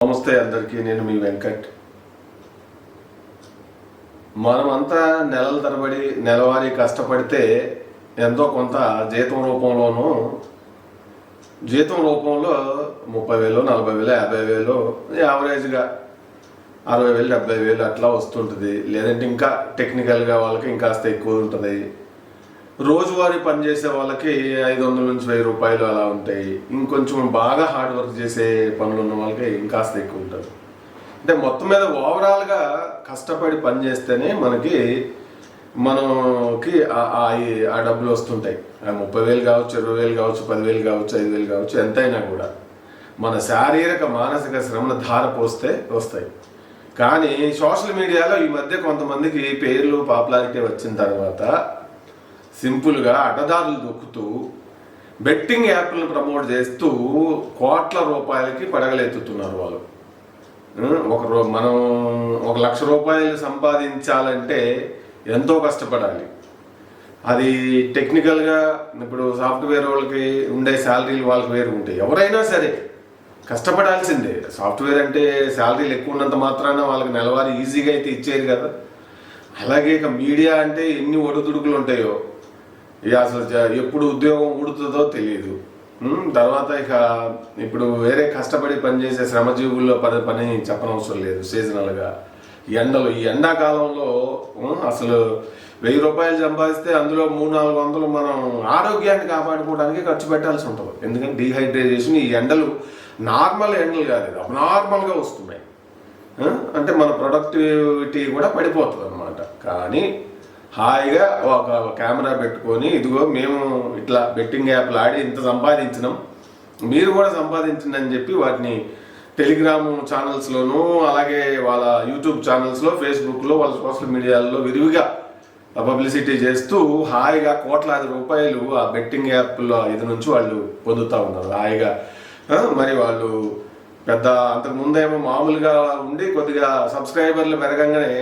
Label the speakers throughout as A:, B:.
A: నమస్తే అందరికీ, నేను మీ వెంకట్. మనమంతా నెలల తరబడి నెలవారీ కష్టపడితే ఎంతో కొంత జీతం రూపంలో 30,000, 40,000, 50,000, యావరేజ్గా 60,000, 70,000 అట్లా వస్తుంటుంది. లేదంటే ఇంకా టెక్నికల్గా వాళ్ళకి ఇంకాస్త ఎక్కువ ఉంటుంది. రోజువారీ పనిచేసే వాళ్ళకి 500 నుంచి 1000 రూపాయలు అలా ఉంటాయి. ఇంకొంచెం బాగా హార్డ్ వర్క్ చేసే పనులు ఉన్న వాళ్ళకి ఇంకాస్త ఎక్కువ ఉంటుంది. అంటే మొత్తం మీద ఓవరాల్గా కష్టపడి పని చేస్తేనే మనకి ఆ డబ్బులు వస్తుంటాయి. 30,000 కావచ్చు, 20,000 కావచ్చు, 10,000 కావచ్చు, 5,000 కావచ్చు, ఎంతైనా కూడా మన శారీరక మానసిక శ్రమను ధార పోస్తే వస్తాయి. కానీ సోషల్ మీడియాలో ఈ మధ్య కొంతమందికి పేర్లు పాపులారిటీ వచ్చిన తర్వాత సింపుల్గా అడ్డదారులు దొక్కుతూ బెట్టింగ్ యాప్లను ప్రమోట్ చేస్తూ కోట్ల రూపాయలకి పడగలెత్తుతున్నారు వాళ్ళు. మనం 1,00,000 రూపాయలు సంపాదించాలంటే ఎంతో కష్టపడాలి. అది టెక్నికల్గా ఇప్పుడు సాఫ్ట్వేర్ వాళ్ళకి ఉండే శాలరీలు వాళ్ళకి వేరు ఉంటాయి. ఎవరైనా సరే కష్టపడాల్సిందే. సాఫ్ట్వేర్ అంటే శాలరీలు ఎక్కువ ఉన్నంత మాత్రాన వాళ్ళకి నెలవారీ ఈజీగా అయితే ఇచ్చేది కదా. అలాగే ఇక మీడియా అంటే ఎన్ని ఒడుదుడుకులు ఉంటాయో, ఇక అసలు ఎప్పుడు ఉద్యోగం ఊడుతుందో తెలియదు. తర్వాత ఇప్పుడు వేరే కష్టపడి పనిచేసే శ్రమజీవుల్లో పని చెప్పనవసరం లేదు. సీజనల్గా ఈ ఎండాకాలంలో అసలు 1,000 రూపాయలు సంపాదిస్తే అందులో 300-400 మనం ఆరోగ్యాన్ని కాపాడుకోవడానికి ఖర్చు పెట్టాల్సి ఉంటుంది. ఎందుకంటే డీహైడ్రేషన్, ఈ ఎండలు నార్మల్ ఎండలు కాదు, అబ్నార్మల్గా వస్తున్నాయి. అంటే మన ప్రొడక్టివిటీ కూడా పడిపోతుంది అన్నమాట. కానీ హాయిగా ఒక కెమెరా పెట్టుకొని, ఇదిగో మేము ఇట్లా బెట్టింగ్ యాప్లు ఆడి ఇంత సంపాదించినాం, మీరు కూడా సంపాదించండి అని చెప్పి వాటిని టెలిగ్రామ్ ఛానల్స్లోనూ, అలాగే వాళ్ళ యూట్యూబ్ ఛానల్స్లో, ఫేస్బుక్లో, వాళ్ళ సోషల్ మీడియాలో విరివిగా పబ్లిసిటీ చేస్తూ హాయిగా కోట్లాది రూపాయలు ఆ బెట్టింగ్ యాప్ల ఇది నుంచి వాళ్ళు పొందుతూ ఉన్నారు హాయిగా. మరి వాళ్ళు పెద్ద అంతకుముందేమో మామూలుగా ఉండి కొద్దిగా సబ్స్క్రైబర్లు పెరగంగానే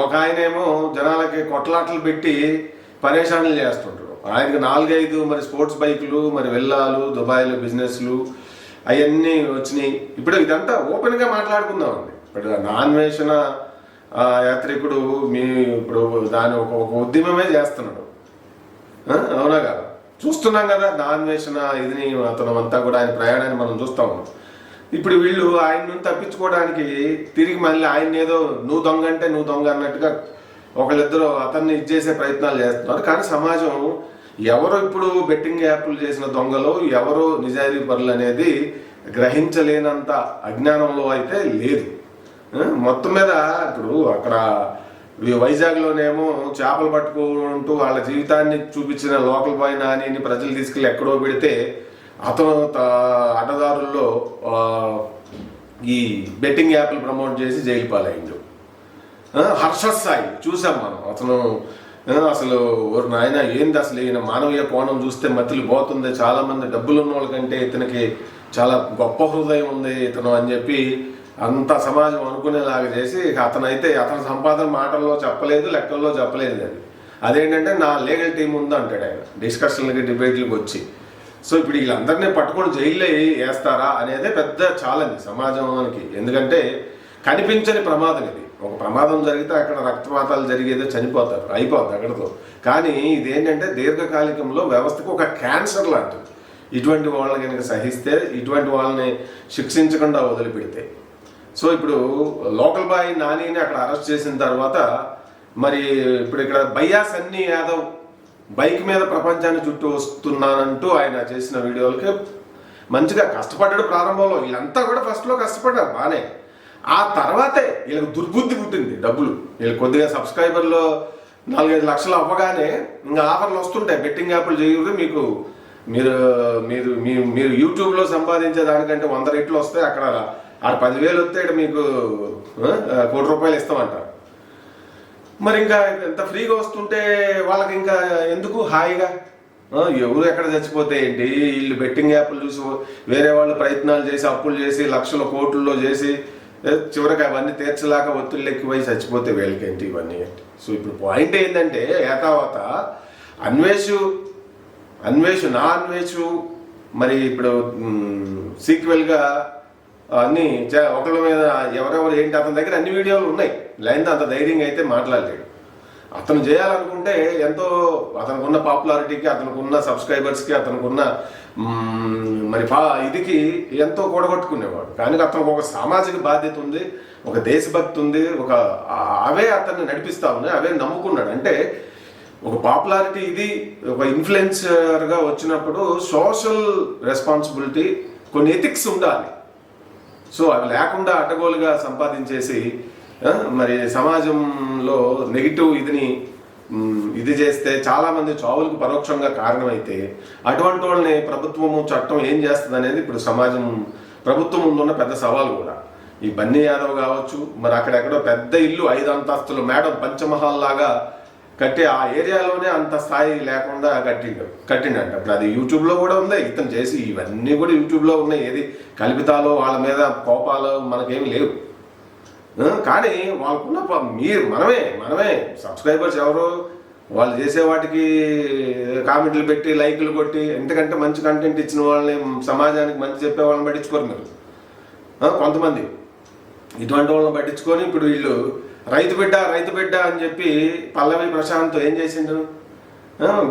A: ఒక ఆయనేమో జనాలకి కొట్లాటలు పెట్టి పరేషాన్లు చేస్తుంటారు. ఆయనకి 4-5 మరి స్పోర్ట్స్ బైకులు, మరి విల్లాలు, దుబాయ్లో బిజినెస్లు అవన్నీ వచ్చినాయి. ఇప్పుడు ఇదంతా ఓపెన్గా మాట్లాడుకుందామండి. ఇప్పుడు నాన్వేషణ యాత్రికుడు ఇప్పుడు దాని ఒక ఉద్యమమే చేస్తున్నాడు. అవునా కదా, చూస్తున్నాం కదా నాన్వేషణ ఇదిని. అతను అంతా కూడా ఆయన ప్రయాణాన్ని మనం చూస్తా ఉన్నాం. ఇప్పుడు వీళ్ళు ఆయన్ని తప్పించుకోవడానికి తిరిగి మళ్ళీ ఆయన ఏదో నువ్వు దొంగ అంటే నువ్వు దొంగ అన్నట్టుగా ఒకళ్ళిద్దరు అతన్ని చేసే ప్రయత్నాలు చేస్తున్నారు. కానీ సమాజం ఎవరు ఇప్పుడు బెట్టింగ్ యాప్లు చేసిన దొంగలు, ఎవరు నిజాయితీ పరులు అనేది గ్రహించలేనంత అజ్ఞానంలో అయితే లేదు. మొత్తం మీద ఇప్పుడు అక్కడ వైజాగ్లోనేమో చేపలు పట్టుకుంటూ వాళ్ళ జీవితాన్ని చూపించిన లోకల్ బాయ్ నానిని ప్రజలు తీసుకెళ్ళి ఎక్కడో పెడితే అతను అడ్డదారుల్లో ఈ బెట్టింగ్ యాప్లు ప్రమోట్ చేసి జైలు పాలైండు. హర్షసాయి చూసాం మనం. అసలు నాయన ఏంది అసలు, ఈయన మానవీయ కోణం చూస్తే మతిలి పోతుంది. చాలామంది డబ్బులు ఉన్న వాళ్ళకంటే ఇతనికి చాలా గొప్ప హృదయం ఉంది ఇతను అని చెప్పి అంత సమాజం అనుకునేలాగా చేసి, అతని సంపాదన మాటల్లో చెప్పలేదు, లెక్కల్లో చెప్పలేదు. అది అదేంటంటే నా లీగల్ టీం ఉంది అంటాడు ఆయన డిస్కషన్లకి, డిబేట్లకు వచ్చి. సో ఇప్పుడు వీళ్ళందరినీ పట్టుకొని జైల్లో వేస్తారా అనేదే పెద్ద ఛాలెంజ్ సమాజానికి. ఎందుకంటే కనిపించని ప్రమాదం ఇది. ఒక ప్రమాదం జరిగితే అక్కడ రక్తపాతాలు జరిగేదో చనిపోతారు, అయిపోద్ది అక్కడితో. కానీ ఇదేంటంటే దీర్ఘకాలికంలో వ్యవస్థకు ఒక క్యాన్సర్ లాంటిది. ఇటువంటి వాళ్ళని కనుక సహిస్తే, ఇటువంటి వాళ్ళని శిక్షించకుండా వదిలిపెడితే. సో ఇప్పుడు లోకల్ బాయ్ నానిని అక్కడ అరెస్ట్ చేసిన తర్వాత మరి ఇప్పుడు ఇక్కడ భయ్యా సన్నీ యాదవ్ బైక్ మీద ప్రపంచాన్ని చుట్టూ వస్తున్నానంటూ ఆయన చేసిన వీడియోలకి మంచిగా కష్టపడ్డాడు ప్రారంభంలో. వీళ్ళంతా కూడా ఫస్ట్లో కష్టపడ్డారు బాగానే. ఆ తర్వాతే వీళ్ళకి దుర్బుద్ధి పుట్టింది. వీళ్ళు కొద్దిగా సబ్స్క్రైబర్లు 4-5 లక్షలు అవ్వగానే ఇంకా ఆఫర్లు వస్తుంటాయి. బెట్టింగ్ యాప్లు చేయరు, మీరు మీరు యూట్యూబ్లో సంపాదించే దానికంటే 100 రెట్లు వస్తాయి. అక్కడ 10,000 వస్తే మీకు 1 కోటి రూపాయలు ఇస్తామంటారు. మరి ఇంకా ఎంత ఫ్రీగా వస్తుంటే వాళ్ళకి ఇంకా ఎందుకు హాయిగా, ఎవరు ఎక్కడ చచ్చిపోతే ఏంటి, వీళ్ళు బెట్టింగ్ యాప్లు చూసి వేరే వాళ్ళు ప్రయత్నాలు చేసి అప్పులు చేసి లక్షల కోట్లలో చేసి చివరికి అవన్నీ తీర్చలేక ఒత్తిళ్ళు ఎక్కువై చచ్చిపోతే వీళ్ళకేంటి ఇవన్నీ ఏంటి. సో ఇప్పుడు పాయింట్ ఏంటంటే ఏతావత అన్వేషు మరి ఇప్పుడు సీక్వెల్గా అన్ని ఒకళ్ళ మీద ఎవరెవరు ఏంటి అతని దగ్గర అన్ని వీడియోలు ఉన్నాయి. లైన్ అంత ధైర్యంగా అయితే మాట్లాడలేడు. అతను చేయాలనుకుంటే ఎంతో అతనికి ఉన్న పాపులారిటీకి, అతనికి ఉన్న సబ్స్క్రైబర్స్కి, అతనికి ఉన్న మరి ఇదికి ఎంతో కూడగొట్టుకునేవాడు. కానీ అతనికి ఒక సామాజిక బాధ్యత ఉంది, ఒక దేశభక్తి ఉంది, అవే అతన్ని నడిపిస్తా ఉన్నాయి, అవే నమ్ముకున్నాడు. అంటే ఒక పాపులారిటీ ఇది ఒక ఇన్ఫ్లుయెన్సర్గా వచ్చినప్పుడు సోషల్ రెస్పాన్సిబిలిటీ, కొన్ని ఎథిక్స్ ఉండాలి. సో అవి లేకుండా అడ్డగోలుగా సంపాదించేసి మరి సమాజంలో నెగిటివ్ ఇది చేస్తే చాలామంది చావులకు పరోక్షంగా కారణమైతే అటువంటి వాళ్ళని ప్రభుత్వము చట్టం ఏం చేస్తుంది అనేది ఇప్పుడు ప్రభుత్వం ముందున్న పెద్ద సవాల్ కూడా. ఈ బన్నీ యాదవ్ కావచ్చు, మరి అక్కడెక్కడో పెద్ద ఇల్లు 5 అంతస్తులు మేడం పంచమహల్ లాగా కట్టి ఆ ఏరియాలోనే అంత స్థాయి లేకుండా కట్టిండంట. ఇప్పుడు అది యూట్యూబ్లో కూడా ఉంది. ఇతను చేసి ఇవన్నీ కూడా యూట్యూబ్లో ఉన్నాయి. ఏది కల్పితాలు, వాళ్ళ మీద కోపాలు మనకేమి లేవు. కానీ వాళ్ళకున్న మనమే సబ్స్క్రైబర్స్ ఎవరో వాళ్ళు చేసే వాటికి కామెంట్లు పెట్టి లైకులు కొట్టి, ఎందుకంటే మంచి కంటెంట్ ఇచ్చిన వాళ్ళని, సమాజానికి మంచి చెప్పే వాళ్ళని పట్టించుకోరు మీరు. కొంతమంది ఇటువంటి వాళ్ళని పట్టించుకొని ఇప్పుడు వీళ్ళు రైతు బిడ్డ అని చెప్పి పల్లవి ప్రశాంత్ ఏం చేసిండు,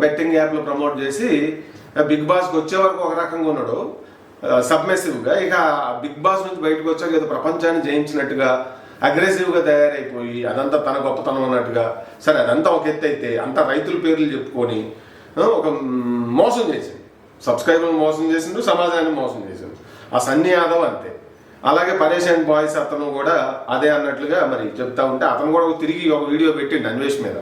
A: బెట్టింగ్ యాప్లు ప్రమోట్ చేసి బిగ్ బాస్కి వచ్చే వరకు ఒక రకంగా ఉన్నాడు సబ్మెసివ్గా. ఇక బిగ్ బాస్ నుంచి బయటకు వచ్చాక ఏదో ప్రపంచాన్ని జయించినట్టుగా అగ్రెసివ్గా తయారైపోయి అదంతా తన గొప్పతనం అన్నట్టుగా. సరే అదంతా ఒక ఎత్తు అయితే అంత రైతుల పేర్లు చెప్పుకొని ఒక మోసం చేసింది, సబ్స్క్రైబర్లు మోసం చేసిండు, సమాజాన్ని మోసం చేసిండు. ఆ సన్నీ యాదవ్ అంతే. అలాగే పరేషాన్ బాయ్స్ అతను కూడా అదే అన్నట్లుగా మరి చెప్తా ఉంటే అతను కూడా తిరిగి ఒక వీడియో పెట్టిండు అన్వేష్ మీద.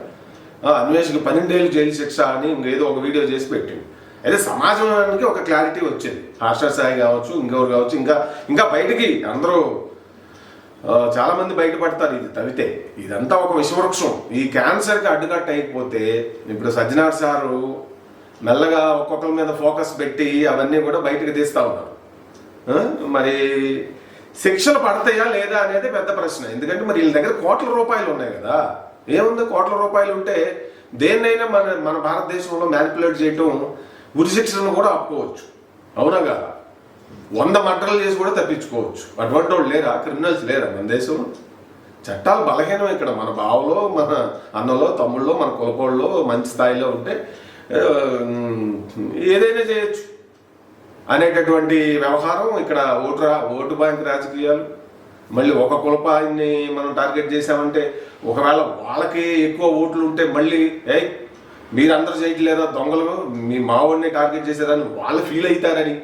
A: అన్వేష్కి 12 ఏళ్ళు జైలు శిక్ష అని ఇంకేదో ఒక వీడియో చేసి పెట్టిండు. అయితే సమాజానికి ఒక క్లారిటీ వచ్చింది. హాస్టర్ సాయి కావచ్చు, ఇంకెవరు కావచ్చు, ఇంకా బయటికి అందరూ చాలామంది బయటపడతారు ఇది తవ్వితే. ఇదంతా ఒక విషవృక్షం. ఈ క్యాన్సర్కి అడ్డుకట్ట అయిపోతే ఇప్పుడు సజ్జనార్ సారు మెల్లగా ఒక్కొక్కరి మీద ఫోకస్ పెట్టి అవన్నీ కూడా బయటకు తీస్తూ ఉన్నారు. మరి శిక్షలు పడతాయా లేదా అనేది పెద్ద ప్రశ్న. ఎందుకంటే మరి వీళ్ళ దగ్గర కోట్ల రూపాయలు ఉన్నాయి కదా. ఏముంది, కోట్ల రూపాయలు ఉంటే దేన్నైనా మన భారతదేశంలో మ్యానిపులేట్ చేయటం, ఉరి శిక్షలను కూడా ఆపుకోవచ్చు. అవునా కదా? 100 మర్డర్లు చేసి కూడా తప్పించుకోవచ్చు. అటువంటి వాళ్ళు లేరా? క్రిమినల్స్ లేరా మన దేశంలో? చట్టాలు బలహీనం ఇక్కడ. మన బావలో, మన అన్నలో, తమ్ముళ్ళలో, మన కులపోళ్ళలో మంచి స్థాయిలో ఉంటే ఏదైనా చేయొచ్చు అనేటటువంటి వ్యవహారం ఇక్కడ. ఓటు బ్యాంక్ రాజకీయాలు. మళ్ళీ ఒక కులపాన్ని మనం టార్గెట్ చేసామంటే ఒకవేళ వాళ్ళకి ఎక్కువ ఓట్లు ఉంటే మళ్ళీ మీరందరూ చేయట్లేదా దొంగలు, మీ మావాడిని టార్గెట్ చేసేదాన్ని వాళ్ళు ఫీల్ అవుతారని.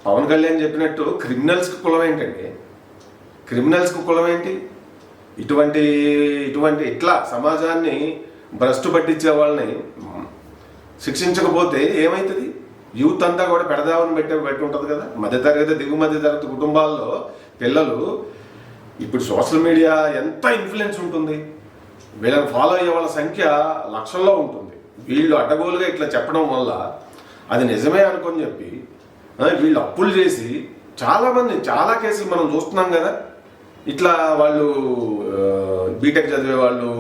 A: పవన్ కళ్యాణ్ చెప్పినట్టు క్రిమినల్స్కి కులం ఏంటండి? క్రిమినల్స్కి కులం ఏంటి? ఇట్లా సమాజాన్ని భ్రష్టు పట్టించే వాళ్ళని శిక్షించకపోతే ఏమవుతుంది? యూత్ అంతా కూడా పెడదామని పెట్టి ఉంటుంది కదా. మధ్యతరగతి, దిగువ మధ్యతరగతి కుటుంబాల్లో పిల్లలు ఇప్పుడు సోషల్ మీడియా ఎంత ఇన్ఫ్లుయెన్స్ ఉంటుంది. వీళ్ళని ఫాలో అయ్యే వాళ్ళ సంఖ్య లక్షల్లో ఉంటుంది. వీళ్ళు అడ్డగోలుగా ఇట్లా చెప్పడం వల్ల అది నిజమే అనుకొని చెప్పి వీళ్ళు అప్పులు చేసి చాలా కేసులు మనం చూస్తున్నాం కదా. ఇట్లా వాళ్ళు బీటెక్ చదివే వాళ్ళు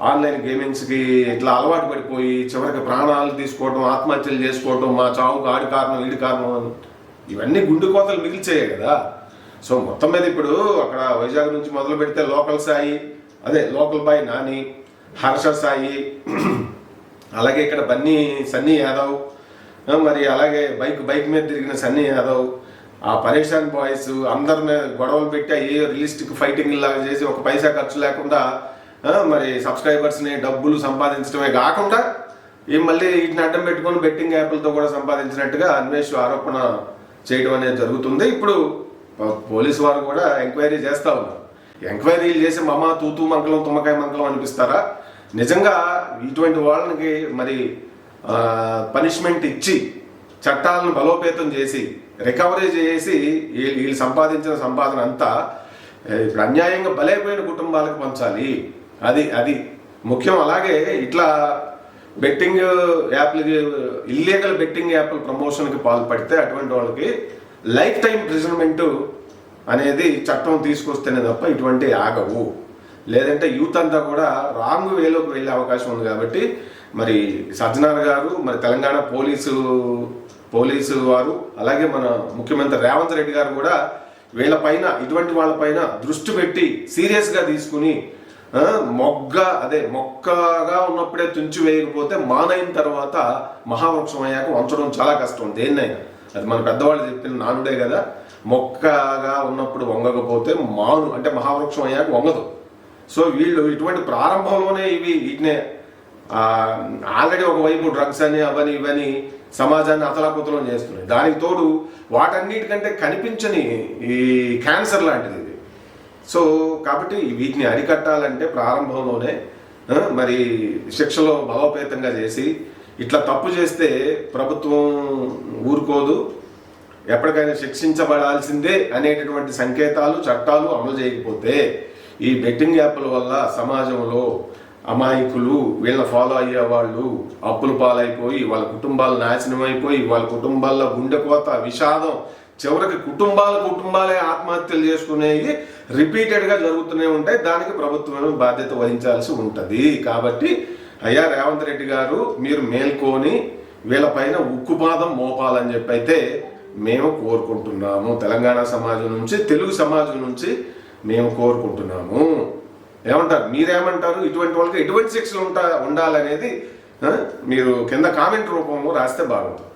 A: ఆన్లైన్ గేమింగ్స్కి ఇట్లా అలవాటు పడిపోయి చివరికి ప్రాణాలు తీసుకోవడం, ఆత్మహత్యలు చేసుకోవడం, మా చావుకు ఆడి కారణం ఈడి కారణం అని ఇవన్నీ గుండు కోతలు మిగిల్చేయే కదా. సో మొత్తం మీద ఇప్పుడు అక్కడ వైజాగ్ నుంచి మొదలు పెడితే లోకల్ బాయ్ నాని, హర్ష సాయి, అలాగే ఇక్కడ సన్నీ యాదవ్, మరి అలాగే బైక్ మీద తిరిగిన సన్నీ యాదవ్, ఆ పరేషాన్ బాయ్స్ అందరి మీద గొడవలు పెట్టి ఏ రియలిస్టిక్ ఫైటింగ్ లాగా చేసి ఒక పైసా ఖర్చు లేకుండా మరి సబ్స్క్రైబర్స్ని డబ్బులు సంపాదించడమే కాకుండా మళ్ళీ వీటిని అడ్డం పెట్టుకొని బెట్టింగ్ యాప్లతో కూడా సంపాదించినట్టుగా అన్వేష్ ఆరోపణ చేయడం అనేది జరుగుతుంది. ఇప్పుడు పోలీసు వారు కూడా ఎంక్వైరీ చేస్తూ ఉన్నారు. ఎంక్వైరీలు చేసి తూతూ మంకలం తుమ్మకాయ మంకలం అనిపిస్తారా? నిజంగా ఇటువంటి వాళ్ళకి మరి పనిష్మెంట్ ఇచ్చి చట్టాలను బలోపేతం చేసి రికవరీ చేసి వీళ్ళు సంపాదించిన సంపాదన అంతా ఇప్పుడు అన్యాయంగా బలైపోయిన కుటుంబాలకు పంచాలి. అది ముఖ్యం. అలాగే ఇట్లా బెట్టింగ్ యాప్లకి, ఇల్లీగల్ బెట్టింగ్ యాప్ల ప్రమోషన్కి పాల్పడితే అటువంటి వాళ్ళకి లైఫ్ టైం ప్రిజన్మెంట్ అనేది చట్టం తీసుకొస్తేనే తప్ప ఇటువంటి ఆగవు. లేదంటే యూత్ అంతా కూడా రాంగ్ వేలోకి వెళ్ళే అవకాశం ఉంది. కాబట్టి మరి సజ్జనార్ గారు, మరి తెలంగాణ పోలీసు వారు, అలాగే మన ముఖ్యమంత్రి రేవంత్ రెడ్డి గారు కూడా వీళ్ళపైన ఇటువంటి వాళ్ళపైన దృష్టి పెట్టి సీరియస్గా తీసుకుని మొక్కగా ఉన్నప్పుడే తుంచి వేయకపోతే మానైన తర్వాత మహావృక్షం అయ్యాక వంచడం చాలా కష్టం దేన్నైనా. అది మన పెద్దవాళ్ళు చెప్పిన నానుడే కదా, మొక్కగా ఉన్నప్పుడు వంగకపోతే మాను అంటే మహావృక్షం అయ్యాక వంగదు. సో వీళ్ళు ఇటువంటి ప్రారంభంలోనే వీటినే ఆల్రెడీ ఒకవైపు డ్రగ్స్ అని అవని ఇవని సమాజాన్ని అతలాకుతలం చేస్తున్నాయి. దానికి తోడు వాటన్నిటికంటే కనిపించని ఈ క్యాన్సర్ లాంటిది ఇది. సో కాబట్టి వీటిని అరికట్టాలంటే ప్రారంభంలోనే మరి శిక్షలో బలోపేతంగా చేసి, ఇట్లా తప్పు చేస్తే ప్రభుత్వం ఊరుకోదు, ఎప్పటికైనా శిక్షించబడాల్సిందే అనేటటువంటి సంకేతాలు చట్టాలు అమలు చేయకపోతే ఈ బెట్టింగ్ యాప్ల వల్ల సమాజంలో అమాయకులు వీళ్ళ ఫాలో అయ్యే వాళ్ళు అప్పుల పాలైపోయి వాళ్ళ కుటుంబాలు నాశనం అయిపోయి వాళ్ళ కుటుంబాల్లో గుండెకోత విషాదం, చివరికి కుటుంబాలే ఆత్మహత్యలు చేసుకునేవి రిపీటెడ్గా జరుగుతూనే ఉంటాయి. దానికి ప్రభుత్వమే బాధ్యత వహించాల్సి ఉంటుంది. కాబట్టి అయ్యా రేవంత్ రెడ్డి గారు, మీరు మేల్కొని వీళ్ళపైన ఉక్కుపాదం మోపాలని చెప్పి అయితే మేము కోరుకుంటున్నాము. తెలంగాణ సమాజం నుంచి, తెలుగు సమాజం నుంచి మేము కోరుకుంటున్నాము. ఏమంటారు, మీరేమంటారు? ఇటువంటి వాళ్ళకి ఎటువంటి శిక్షలు ఉండాలనేది మీరు కింద కామెంట్ రూపంలో రాస్తే బాగుంటుంది.